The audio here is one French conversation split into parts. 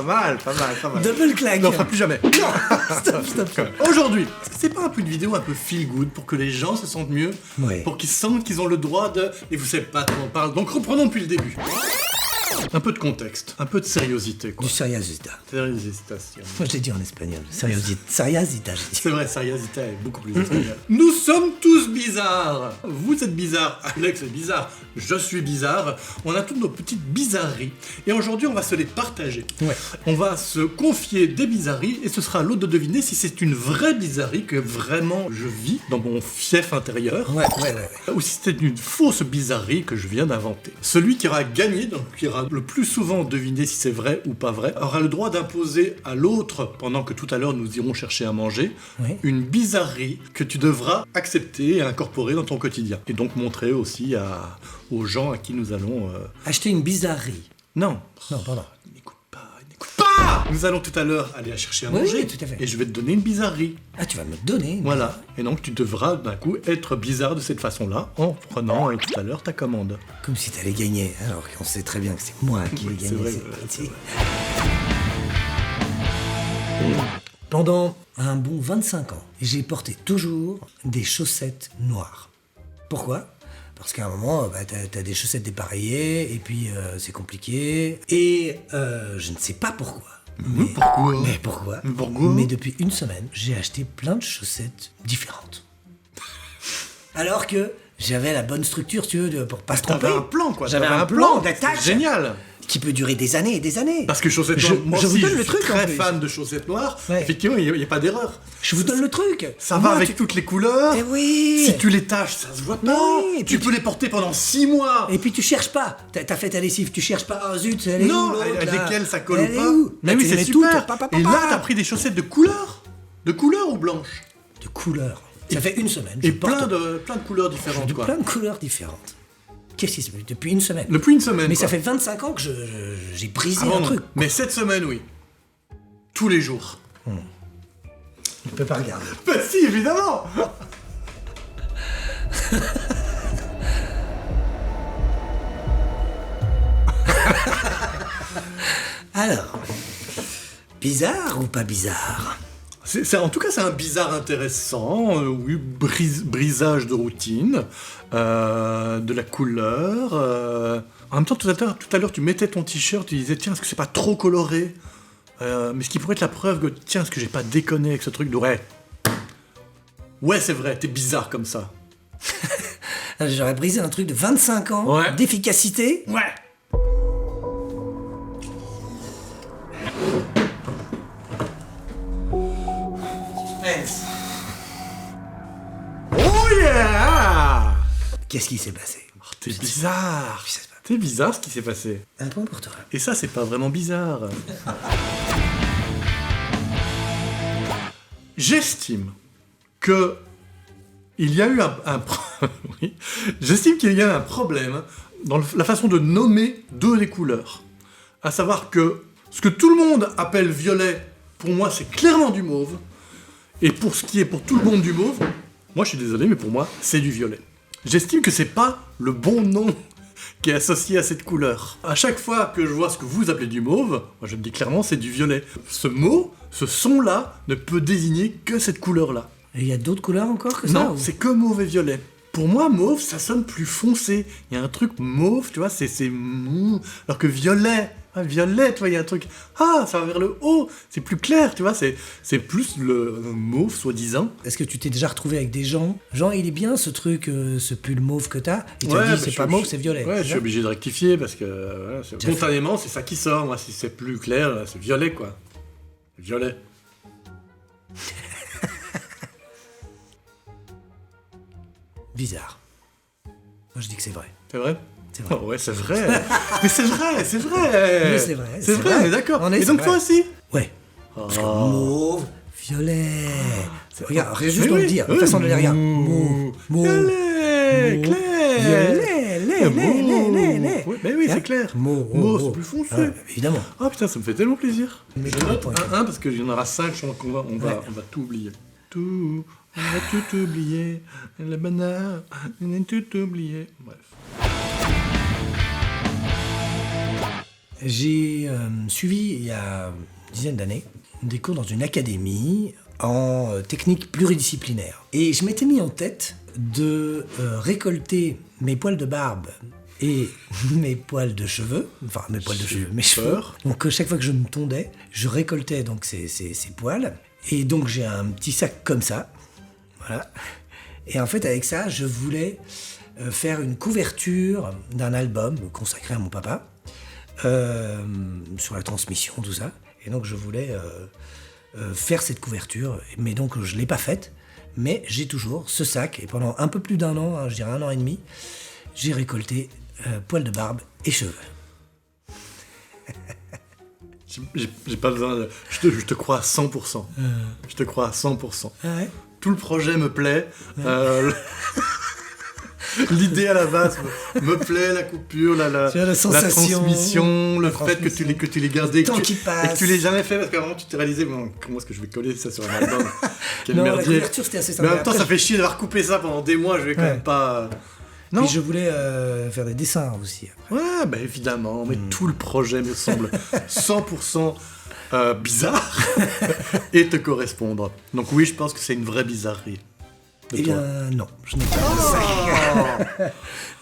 pas mal. Double claque. Non, on fera plus jamais. Non, stop. Aujourd'hui, est-ce que c'est pas un peu une vidéo un peu feel good pour que les gens se sentent mieux, Ouais. pour qu'ils sentent qu'ils ont le droit de... Et vous savez pas de quoi on parle, donc reprenons depuis le début. Un peu de contexte, un peu de sériosité, quoi. Du seriosita. Sériositation. Moi, je l'ai dit en espagnol. Seriosita, j'ai dit. C'est vrai, sériosité est beaucoup plus espagnol. Nous sommes tous bizarres. Vous êtes bizarre, Alex est bizarre, je suis bizarre. On a toutes nos petites bizarreries. Et aujourd'hui, on va se les partager. Ouais. On va se confier des bizarreries et ce sera à l'autre de deviner si c'est une vraie bizarrerie que vraiment je vis dans mon fief intérieur. Ouais. Ou si c'est une fausse bizarrerie que je viens d'inventer. Celui qui aura gagné, donc qui aura le plus souvent deviné si c'est vrai ou pas vrai, aura le droit d'imposer à l'autre, pendant que tout à l'heure nous irons chercher à manger, Oui. une bizarrerie que tu devras accepter et incorporer dans ton quotidien. Et donc montrer aussi aux gens à qui nous allons... Acheter une bizarrerie. Non, Non, pardon. n'écoute pas. Nous allons tout à l'heure aller à chercher à Oui, manger. oui, tout à fait. Et je vais te donner une bizarrerie. Ah, tu vas me donner. Voilà. Et donc tu devras d'un coup être bizarre de cette façon-là en prenant tout à l'heure ta commande. Comme si t'allais gagner, alors qu'on sait très bien que c'est moi qui ai Oui, c'est gagné vrai, cette c'est partie. Pendant un bon 25 ans, j'ai porté toujours des chaussettes noires. Pourquoi ? Parce qu'à un moment, t'as des chaussettes dépareillées, et puis c'est compliqué. Et je ne sais pas pourquoi. Mais pourquoi ? Mais depuis une semaine, j'ai acheté plein de chaussettes différentes. Alors que j'avais la bonne structure, si tu veux, pour pas se tromper. T'avais un plan, quoi. J'avais T'avais un plan d'attaque. C'est génial. Qui peut durer des années et des années. Parce que chaussettes noires, moi je vous aussi, donne je le suis truc, en très plus. fan de chaussettes noires. Ouais. Effectivement, il n'y a pas d'erreur. Je vous donne le truc. Ça Moi, va avec toutes les couleurs. Eh oui. Si tu les tâches, ça se voit pas. Oui, et tu puis peux les porter pendant 6 mois. Et puis tu cherches pas. T'as fait ta lessive, tu cherches pas. Oh zut, elle est Non, où l'autre, avec là lesquelles ça colle Elle ou est pas. où Mais Là, oui, tu c'est les mets toutes, super. pa, pa, pa, Et là, pa. t'as pris des chaussettes de couleur. De couleur ou blanche. De couleurs. Ça fait une semaine. Et je porte plein de couleurs différentes, quoi. plein de couleurs différentes. Qu'est-ce qui se passe depuis une semaine Depuis une semaine. Mais quoi. ça fait 25 ans que j'ai brisé Ah bon, un truc. Mais cette semaine, oui. Tous les jours. Je peux pas regarder. Bah si, évidemment. Alors, bizarre ou pas bizarre? En tout cas, c'est un bizarre intéressant, oui, brisage de routine, de la couleur. En même temps, tout à l'heure, tu mettais ton t-shirt, tu disais, tiens, est-ce que c'est pas trop coloré? Mais ce qui pourrait être la preuve que, tiens, est-ce que j'ai pas déconné avec ce truc de ouais, c'est vrai, t'es bizarre comme ça. J'aurais brisé un truc de 25 ans Ouais. d'efficacité. Ouais. Oh yeah! Qu'est-ce qui s'est passé? T'es bizarre. Je sais pas. T'es bizarre ce qui s'est passé. Un point pour toi. Et ça, c'est pas vraiment bizarre. J'estime que il y a eu oui. J'estime qu'il y a eu un problème dans la façon de nommer deux des couleurs. À savoir que ce que tout le monde appelle violet, pour moi, c'est clairement du mauve. Et pour ce qui est pour tout le monde du mauve, moi, je suis désolé, mais pour moi, c'est du violet. J'estime que c'est pas le bon nom qui est associé à cette couleur. À chaque fois que je vois ce que vous appelez du mauve, moi je me dis clairement c'est du violet. Ce mot, ce son-là, ne peut désigner que cette couleur-là. Et il y a d'autres couleurs encore que ça Non, ou- c'est que mauve et violet. Pour moi, mauve, ça sonne plus foncé. Il y a un truc mauve, tu vois, c'est mou. Alors que violet, violet, tu vois, il y a un truc... Ah, ça va vers le haut, c'est plus clair, tu vois, c'est plus le mauve, soi-disant. Est-ce que tu t'es déjà retrouvé avec des gens? Genre, il est bien ce truc, ce pull mauve que t'as. Et tu Ouais, as dit, bah, c'est je pas suis- mauve, c'est violet. Ouais, je suis obligé de rectifier parce que voilà, Déjà spontanément, c'est ça qui sort. Moi, si c'est plus clair, c'est violet, quoi. Violet. Bizarre. Moi, je dis que c'est vrai. C'est vrai? C'est vrai. Oh, ouais, c'est vrai. Mais c'est vrai, c'est vrai. Oui, c'est vrai, C'est c'est vrai, vrai. on est d'accord. On est- Et c'est donc vrai. toi aussi? Ouais. Parce que Oh. mauve, violet. Regarde, juste Mais de le oui, dire, de oui. façon de le regarder. Mauve, mauve. Violet, Mauve, clair. violet, lait, lait. Oui, mais oui, Hein? c'est clair. Mauve, Mauve, c'est mauve. plus foncé. Ah, évidemment. Ah putain, ça me fait tellement plaisir. Mais Je quel note point. un parce qu'il y en aura 5, je sens qu'on va, on va tout oublier. Tout, on va tout oublier. La banane, on a tout oublié. Bref. J'ai suivi, il y a une dizaine d'années, des cours dans une académie en technique pluridisciplinaire. Et je m'étais mis en tête de récolter mes poils de barbe et mes poils de cheveux, mes cheveux. Donc chaque fois que je me tondais, je récoltais donc ces poils. Et donc j'ai un petit sac comme ça, voilà. Et en fait avec ça, je voulais faire une couverture d'un album consacré à mon papa, sur la transmission, tout ça. Et donc je voulais faire cette couverture, mais donc je ne l'ai pas faite. Mais j'ai toujours ce sac, et pendant un peu plus d'un an, hein, je dirais 1 an et demi, j'ai récolté poils de barbe et cheveux. J'ai pas besoin de... Je te crois à 100%. Je te crois à 100%. Ah ouais. Tout le projet me plaît. L'idée à la base me plaît, la coupure, la sensation, transmission, le fait que tu les gardais, le temps qui passe. et que tu l'aies jamais fait, parce qu'avant tu t'es réalisé, bon, comment est-ce que je vais coller ça sur un album? Quel Non, merdier. la couverture c'était assez Mais sympa. en même temps, ça fait chier d'avoir coupé ça pendant des mois, je vais quand même pas... Non. Puis je voulais faire des dessins aussi. Ouais, bah évidemment, mais tout le projet me semble 100% bizarre et te correspondre. Donc oui, je pense que c'est une vraie bizarrerie. Eh bien, non, je n'ai pas de sac.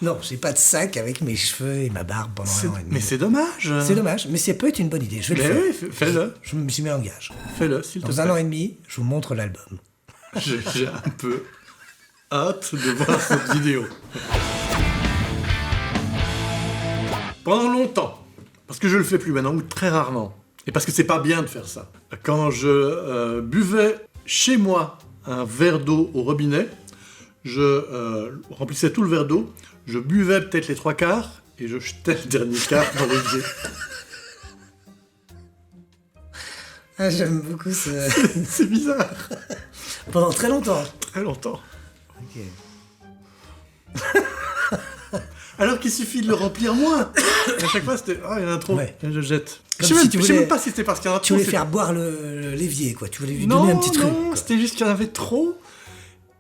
Non, j'ai pas de sac avec mes cheveux et ma barbe pendant 1 an et demi. Mais c'est dommage. C'est dommage, mais ça peut être une bonne idée. Je vais le faire. Oui, fais-le. Je me suis mis en gage. Fais-le, s'il te plaît. Dans 1 an et demi, je vous montre l'album. J'ai un peu hâte de voir cette vidéo. Pendant longtemps, parce que je le fais plus maintenant, ou très rarement, et parce que c'est pas bien de faire ça, quand je buvais chez moi un verre d'eau au robinet, je remplissais tout le verre d'eau, je buvais peut-être les 3/4, et je jetais le dernier quart dans l'évier. Ah, j'aime beaucoup ce... C'est bizarre. Pendant très longtemps. Très longtemps. Ok. Alors qu'il suffit de le remplir moins. Et à chaque fois, c'était... Ah, il y en a trop. Ouais. Et je jette. Comme Je si tu sais voulais- même pas si c'était parce qu'il y en a trop. Tu voulais c'est- faire boire l'évier, quoi. Tu voulais lui Non, donner un petit truc. non, quoi. c'était juste qu'il y en avait trop.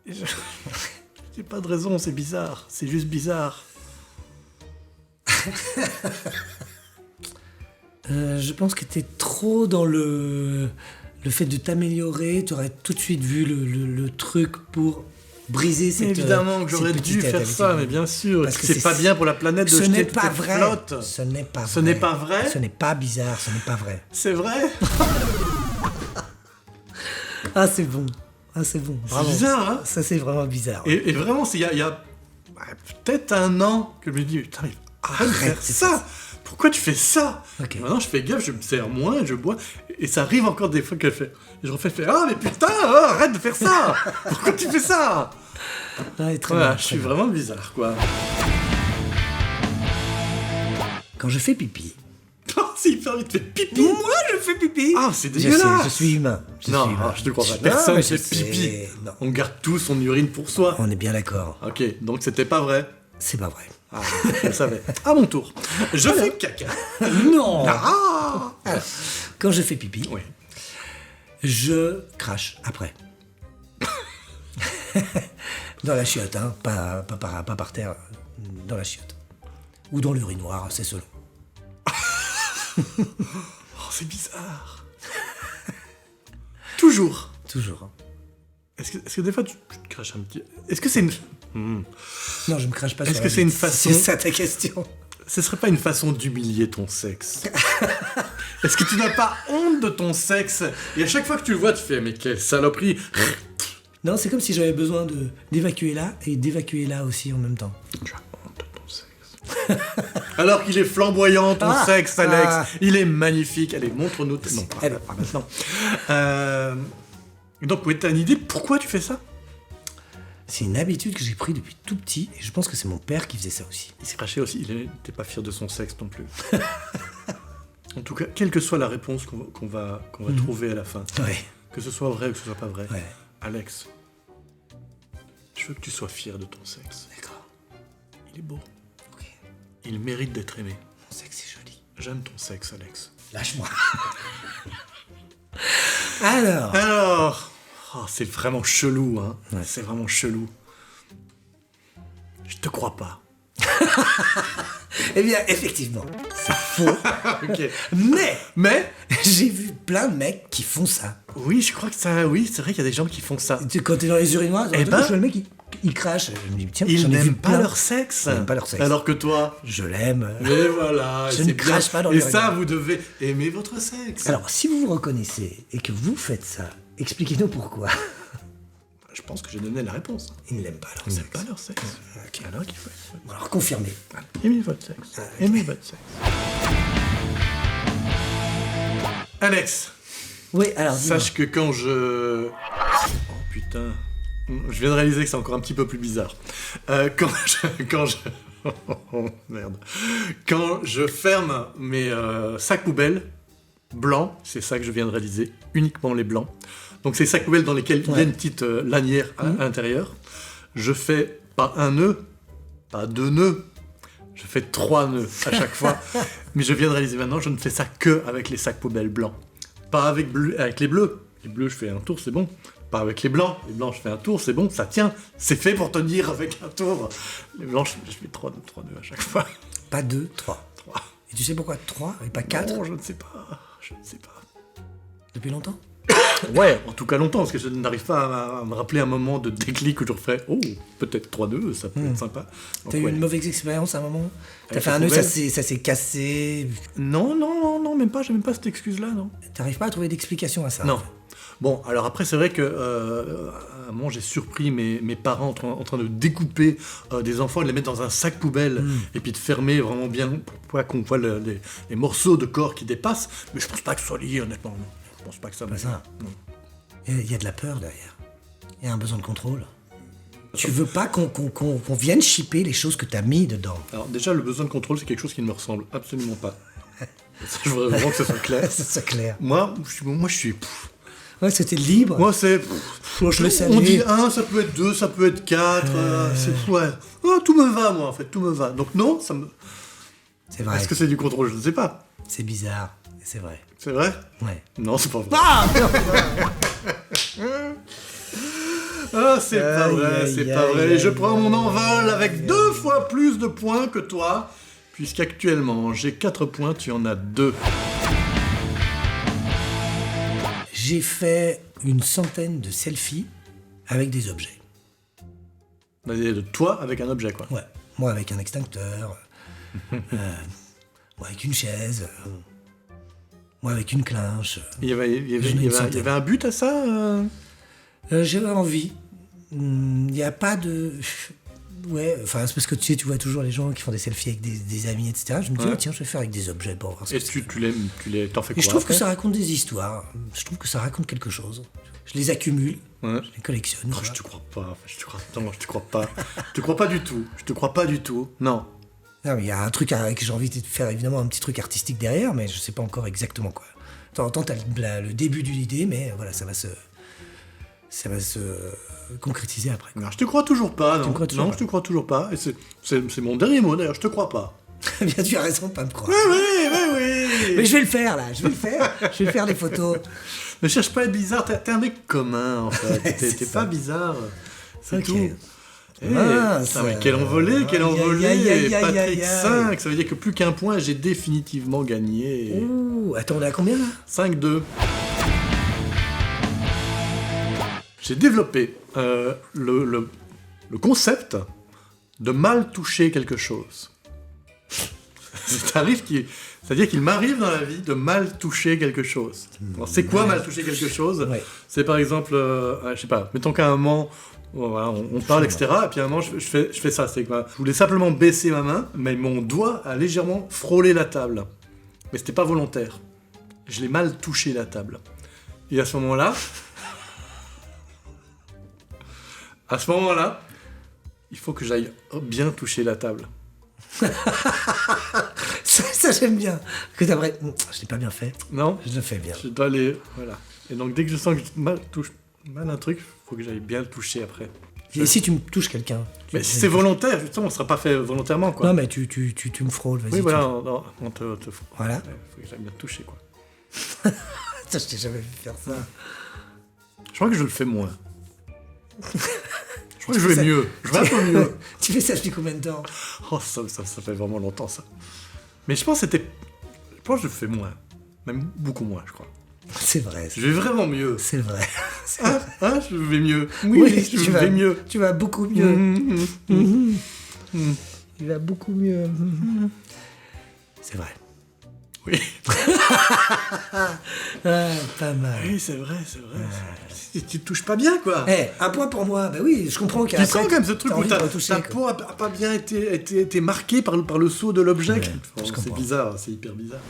Et je... J'ai pas de raison, c'est bizarre. C'est juste bizarre. Je pense que t'es trop dans le fait de t'améliorer. Tu aurais tout de suite vu le truc pour briser cette Évidemment que j'aurais cette dû petite faire habitude. ça, mais bien sûr. Parce que C'est pas bien pour la planète de Ce jeter n'est toutes pas tes vrai. flottes. Ce n'est pas Ce vrai. n'est pas vrai. Ce n'est pas bizarre. Ce n'est pas vrai. C'est vrai. Ah, c'est bon. Ah, c'est bon. C'est Bravo. bizarre, hein. Ça, c'est vraiment bizarre. Et vraiment, il y a peut-être 1 an que je me dis, putain, mais arrête de faire c'est ça. Pourquoi tu fais ça? Ok. Et maintenant, je fais gaffe, je me sers moins, je bois. Et ça arrive encore des fois qu'elle fait. Et je refais, ah, mais putain, arrête de faire ça. Pourquoi tu fais ça? Ouais, très Voilà, bien, je très suis bien. vraiment bizarre, quoi. Quand je fais pipi. C'est hyper vite fait pipi. Moi, je fais pipi. Ah, c'est Je sais, dégueulasse. je suis humain. Non, humain. je te crois pas. Non, Personne mais fait je sais. pipi. Non. On garde tout son urine pour soi. On est bien d'accord. Ok, donc c'était pas vrai. C'est pas vrai. Ah, je le savais. À mon tour. Je fais caca. Non. Ah. Alors, quand je fais pipi, Oui. je crache après. Dans la chiotte, hein, pas par terre, dans la chiotte. Ou dans l'urinoir, c'est selon. Oh, c'est bizarre. Toujours. Toujours. Est-ce que des fois tu te craches un petit... Est-ce que c'est une... Non, je me crache pas Est-ce sur que la c'est une bite. façon- C'est ça ta question. Ce serait pas une façon d'humilier ton sexe? Est-ce que tu n'as pas honte de ton sexe? Et à chaque fois que tu le vois, tu fais, mais quelle saloperie. Non, c'est comme si j'avais besoin d'évacuer là et d'évacuer là aussi en même temps. Tu as honte de ton sexe. Alors qu'il est flamboyant, ton Ah, sexe, Alex. ah. Il est magnifique. Allez, montre-nous. Non, pas Elle- pas maintenant. Donc, oui, t'as une idée pourquoi tu fais ça? C'est une habitude que j'ai pris depuis tout petit et je pense que c'est mon père qui faisait ça aussi. Il s'est craché aussi. Il n'était pas fier de son sexe non plus. En tout cas, quelle que soit la réponse qu'on va trouver à la fin, Ouais. que ce soit vrai ou que ce soit pas vrai, Ouais. Alex, je veux que tu sois fier de ton sexe. D'accord. Il est beau. Ok. Il mérite d'être aimé. Mon sexe c'est joli. J'aime ton sexe, Alex. Lâche-moi. Alors. Oh, c'est vraiment chelou, hein. Ouais. C'est vraiment chelou. Je te crois pas. Eh bien, effectivement, c'est faux. Ok. Mais Mais, j'ai vu plein de mecs qui font ça. oui, je crois que ça... Oui, c'est vrai qu'il y a des gens qui font ça. Quand t'es dans les urinoirs, Eh ben, je vois le mec, il crache. Je me dis, tiens, Ils j'en ai vu n'aiment pas plein. leur sexe. Ils n'aiment pas leur sexe. Alors que toi... Je l'aime. Mais voilà, Je c'est ne bien. crache pas dans Et les ça, regards. vous devez aimer votre sexe. Alors, si vous vous reconnaissez et que vous faites ça, expliquez-nous pourquoi. Je pense que j'ai donné la réponse. Ils n'aiment pas leur Ils n'aiment sexe. pas leur sexe. Ok. Alors qu'il faut... Bon, alors, confirmez. Aimez votre sexe. Aimez votre sexe. Alex, Oui, alors, dis-moi. sache que quand je... Oh putain. Je viens de réaliser que c'est encore un petit peu plus bizarre. Quand je... Oh merde. Quand je ferme mes sacs poubelles blancs, c'est ça que je viens de réaliser, uniquement les blancs. Donc c'est les sacs poubelles dans lesquels il y a Ouais. une petite lanière à l'intérieur. Je fais pas un nœud, pas 2 nœuds, je fais 3 nœuds à chaque fois. Mais je viens de réaliser maintenant, je ne fais ça que avec les sacs poubelles blancs. Pas avec les bleus. Les bleus, je fais un tour, c'est bon. Pas avec les blancs. Les blancs, je fais un tour, c'est bon, ça tient. C'est fait pour tenir avec un tour. Les blancs, je fais 3 nœuds à chaque fois. Pas 2, 3. 3. Et tu sais pourquoi 3 et pas 4 Non, je ne sais pas. Je ne sais pas. depuis longtemps? Ouais, en tout cas longtemps, parce que je n'arrive pas à me rappeler un moment de déclic où je referais oh, peut-être 3 nœuds, ça peut être sympa. Donc, T'as eu ouais. une mauvaise expérience à un moment? T'as Avec fait la un nœud, poubelle ça s'est cassé. Non, même pas, j'ai même pas cette excuse-là, non. T'arrives pas à trouver d'explication à ça? Non. Bon, alors après, c'est vrai que à un moment, j'ai surpris mes parents en train de découper des enfants, de les mettre dans un sac poubelle et puis de fermer vraiment bien pour pas qu'on voit les morceaux de corps qui dépassent. Mais je pense pas que ce soit lié, honnêtement. Non. Je pense pas que ça. Pas ça. Non. Il y a de la peur derrière. Il y a un besoin de contrôle. Tu veux pas qu'on vienne shipper les choses que t'as mis dedans. Alors déjà, le besoin de contrôle, c'est quelque chose qui ne me ressemble absolument pas. Ça, je voudrais vraiment que ce soit clair. C'est clair. Moi, je suis... Ouais, c'était libre. Moi, c'est... Je laisse On aller. dit 1, ça peut être 2, ça peut être 4. C'est... Ouais. Ah, tout me va, moi, en fait. Tout me va. Donc non, ça me... C'est vrai. Est-ce que c'est du contrôle? Je ne sais pas. C'est bizarre. C'est vrai. C'est vrai? Ouais. Non, c'est pas vrai. Ah Ah, c'est pas Aïe, vrai, aïe, c'est pas aïe, vrai. aïe, Je prends mon aïe, envol avec aïe, 2 fois plus de points que toi, puisqu'actuellement, j'ai 4 points, tu en as 2. J'ai fait une centaine de selfies avec des objets. De toi avec un objet, quoi. Ouais. Moi avec un extincteur. Moi avec une chaise. Moi avec une clinche. Il y avait J'en ai une centaine. il y avait un but à ça J'avais envie. Il n'y a pas de... Ouais, enfin c'est parce que tu sais, tu vois toujours les gens qui font des selfies avec des amis, etc. Je me dis, Ouais. oh, tiens, je vais faire avec des objets pour voir ce Et que t'en fais Et quoi je trouve que après ça raconte des histoires. Je trouve que ça raconte quelque chose. Je les accumule, Ouais. je les collectionne. Oh, tu je vois. te crois pas, enfin, je te crois... Non, je te crois pas. Je te crois pas du tout. Je te crois pas du tout. Non. Non, mais il y a un truc que j'ai envie de faire, évidemment, un petit truc artistique derrière, mais je sais pas encore exactement quoi. De temps en temps, t'as le début d'une idée, mais voilà, ça va se concrétiser après. Non, je te crois toujours pas, non. me crois toujours Non, pas. je te crois toujours pas. Et c'est mon dernier mot, d'ailleurs, je te crois pas. Bien, tu as raison de pas me croire. Oui. Mais je vais le faire, là, je vais le faire. Je vais faire des photos. Ne cherche pas à être bizarre, t'es un mec commun, en fait. C'est T'es ça. pas bizarre. C'est Ok. tout. Mince. Putain, mais quel envolé, quel Aïe, envolé. aïe, aïe, aïe, Patrick aïe, aïe. 5, ça veut dire que plus qu'un point, j'ai définitivement gagné. Ouh, attends, on est à combien, là? 5-2. J'ai développé le concept de mal toucher quelque chose. C'est-à-dire qu'il m'arrive dans la vie de mal toucher quelque chose. Alors, c'est quoi mal toucher quelque chose? Ouais. C'est par exemple, je sais pas, mettons qu'à un moment, voilà, on parle, etc. Et puis à un moment, je fais ça. C'est que je voulais simplement baisser ma main, mais mon doigt a légèrement frôlé la table. Mais c'était pas volontaire. Je l'ai mal touché la table. Et à ce moment-là, il faut que j'aille bien toucher la table. Ça j'aime bien. Que t'aimerais... Je l'ai pas bien fait. Non? Je le fais bien. Je dois aller... Voilà. Et donc, dès que je sens que je touche mal un truc, il faut que j'aille bien le toucher après. Et si tu me touches quelqu'un? Mais si c'est volontaire, justement, on ne sera pas fait volontairement, quoi. Non, mais tu me frôles, vas-y. Oui, voilà, on te... Voilà. Ouais, faut que j'aille bien te toucher, quoi. Ça, je t'ai jamais vu faire ça. Je crois que je le fais moins. Je crois que je vais mieux. Je vais un peu mieux. Tu fais ça depuis combien de temps? Oh, ça fait vraiment longtemps, ça. Mais je pense que c'était... Je pense que je fais moins. Même beaucoup moins, je crois. C'est vrai. Je vais vraiment mieux. C'est vrai. Je vais mieux. Oui, je vais mieux. Tu vas beaucoup mieux. Il va beaucoup mieux. C'est vrai. Oui. Pas mal. Oui, c'est vrai. Tu te touches pas bien, quoi. Un point pour moi. Bah oui, je comprends qu'il y a Tu sens quand même ce truc où ta peau a pas bien été marquée par le saut de l'objet. Ouais, c'est bizarre, c'est hyper bizarre.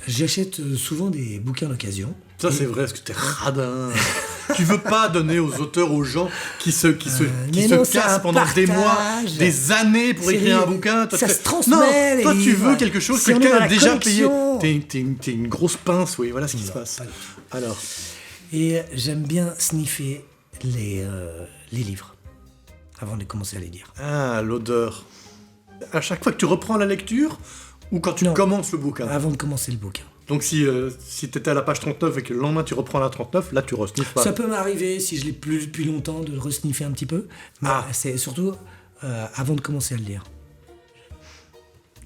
J'achète souvent des bouquins d'occasion. Ça, c'est vrai, parce que t'es radin. Tu veux pas donner aux auteurs, aux gens qui se cassent pendant des mois, des années pour écrire un bouquin. Ça se transmet. Non, toi, tu veux quelque chose que quelqu'un a déjà payé. T'es T'es une grosse pince, oui, voilà ce qui se passe. Alors. Et j'aime bien sniffer les livres avant de commencer à les lire. Ah, l'odeur. À chaque fois que tu reprends la lecture ou quand tu commences le bouquin? Avant de commencer le bouquin. Donc si t'étais à la page 39 et que le lendemain tu reprends la 39, là tu re-sniffes pas. Ça peut m'arriver, si je l'ai plus depuis longtemps, de le re-sniffer un petit peu. Mais c'est surtout avant de commencer à le lire.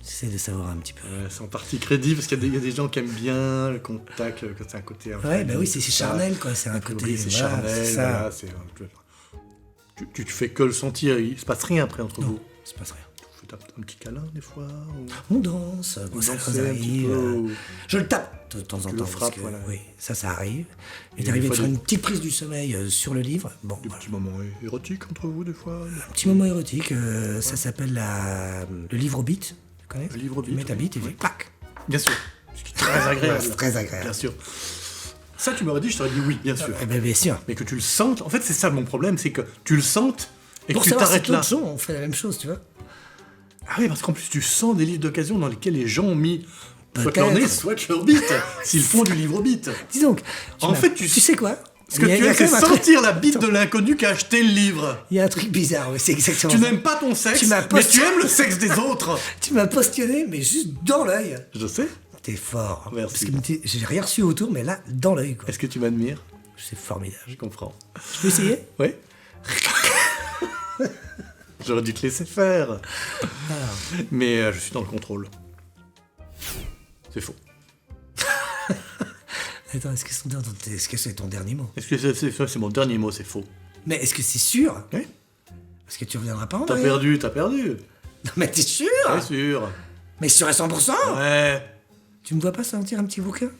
J'essaie de savoir un petit peu. C'est en partie crédible parce qu'il y a des gens qui aiment bien le contact, que c'est un côté... Ouais, bah oui, c'est charnel, quoi. C'est un côté... C'est charnel, voilà, tu fais que le sentir, il se passe rien après entre vous. Non, il se passe rien. Tu tapes un petit câlin des fois On danse, ça arrive. Je le tape de temps en temps. Le frappes, parce que, voilà. Oui, ça arrive. Et d'arriver à faire une petite prise du sommeil sur le livre. Bon, des petits moments érotiques entre vous des fois. Un petit moment érotique, ça s'appelle le livre au beat. Tu connais? Le livre au beat. Tu mets ta bite et puis clac. Bien sûr. C'est très agréable. C'est très agréable. Bien sûr. Ça, tu m'aurais dit, je t'aurais dit oui, bien sûr. Bien sûr. Mais que tu le sentes, en fait, c'est ça mon problème, c'est que tu le sentes et que tu savoir t'arrêtes si là. Gens, on fait la même chose, tu vois. Ah oui, parce qu'en plus, tu sens des livres d'occasion dans lesquels les gens ont mis soit Peut-être. leur nez, soit leur bite, s'ils font du livre au bite. Dis donc, tu sais quoi? Ce que tu veux, c'est sentir la bite de l'inconnu qui a acheté le livre. Il y a un truc bizarre, oui, c'est exactement Tu ça. n'aimes pas ton sexe, mais tu aimes le sexe des autres. Tu m'as postionné, mais juste dans l'œil. Je sais. T'es fort. Merci. Parce que j'ai rien reçu autour, mais là, dans l'œil, quoi. Est-ce que tu m'admires? C'est formidable. Je comprends. Je peux essayer? Oui. J'aurais dû te laisser faire. Mais je suis dans le contrôle. C'est faux. Attends, est-ce que c'est ton dernier mot? Est-ce que c'est mon dernier mot, c'est faux? Mais est-ce que c'est sûr? Oui. Parce que tu reviendras pas en T'as arrière. perdu. Non, mais t'es sûr? Bien sûr. Mais sûr à 100%? Ouais. Tu me vois pas sortir un petit bouquin?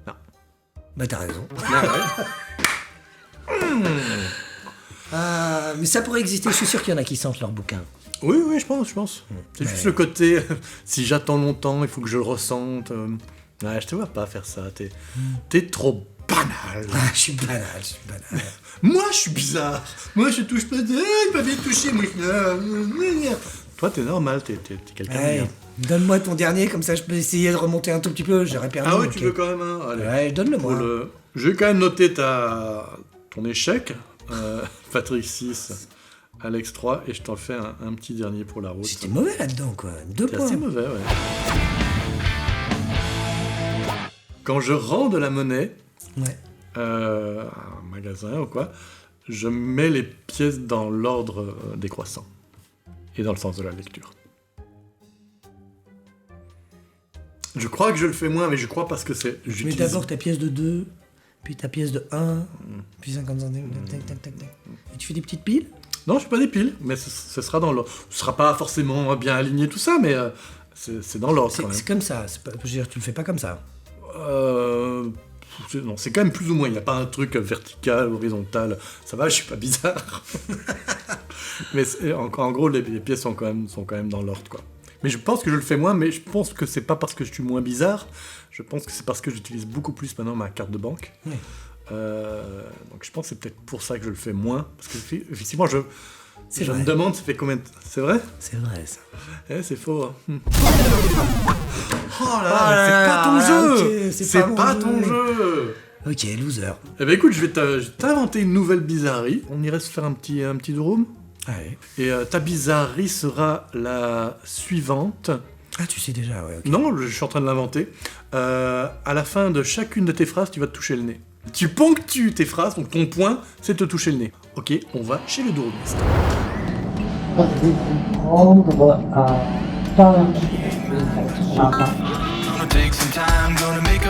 Non. Bah t'as raison. Ouais. Mais ça pourrait exister, je suis sûr qu'il y en a qui sentent leur bouquin. Oui, je pense. C'est juste le côté, si j'attends longtemps, il faut que je le ressente. Ouais, je te vois pas faire ça, t'es trop banal. Je suis banal. Moi, je suis bizarre. Moi, je touche pas, pas bien touché, moi. Toi, t'es normal, t'es quelqu'un de bien. Donne-moi ton dernier, comme ça je peux essayer de remonter un tout petit peu, j'aurais perdu. Ah ouais, tu veux quand même un? Allez. Ouais, donne-le-moi. Je vais quand même noter ton échec, Patrick 6, Alex 3, et je t'en fais un petit dernier pour la route. J'étais mauvais là-dedans, quoi. 2 C'est points. assez mauvais, ouais. Quand je rends de la monnaie à un magasin ou quoi, je mets les pièces dans l'ordre décroissant et dans le sens de la lecture. Je crois que je le fais moins, mais je crois parce que c'est... Tu mets d'abord ta pièce de 2, puis ta pièce de 1, puis 50 centimes, tac. Et tu fais des petites piles? Non, je fais pas des piles, mais ce sera dans l'ordre. Ce sera pas forcément bien aligné tout ça, mais c'est dans l'ordre quand même. C'est comme ça, je veux dire, tu le fais pas comme ça. Non, c'est quand même plus ou moins. Il n'y a pas un truc vertical, horizontal. Ça va, je suis pas bizarre. Mais en gros, les pièces sont quand même dans l'ordre, quoi. Mais je pense que je le fais moins, mais je pense que c'est pas parce que je suis moins bizarre. Je pense que c'est parce que j'utilise beaucoup plus maintenant ma carte de banque. Oui. Donc je pense que c'est peut-être pour ça que je le fais moins. Parce que effectivement, je vrai. me demande, ça fait combien de... C'est vrai? C'est vrai, ça. C'est faux. Hein. Oh là, c'est pas ton jeu. Okay, c'est pas ton jeu. Ok, loser. Eh ben écoute, je vais t'inventer une nouvelle bizarrerie. On irait se faire un petit room. Allez. Et ta bizarrerie sera la suivante. Ah, tu sais déjà, ouais. Okay. Non, je suis en train de l'inventer. À la fin de chacune de tes phrases, tu vas te toucher le nez. Tu ponctues tes phrases, donc ton point, c'est te toucher le nez. Ok, on va chez le droguiste. Prendre un pain. Gonna take some time, gonna make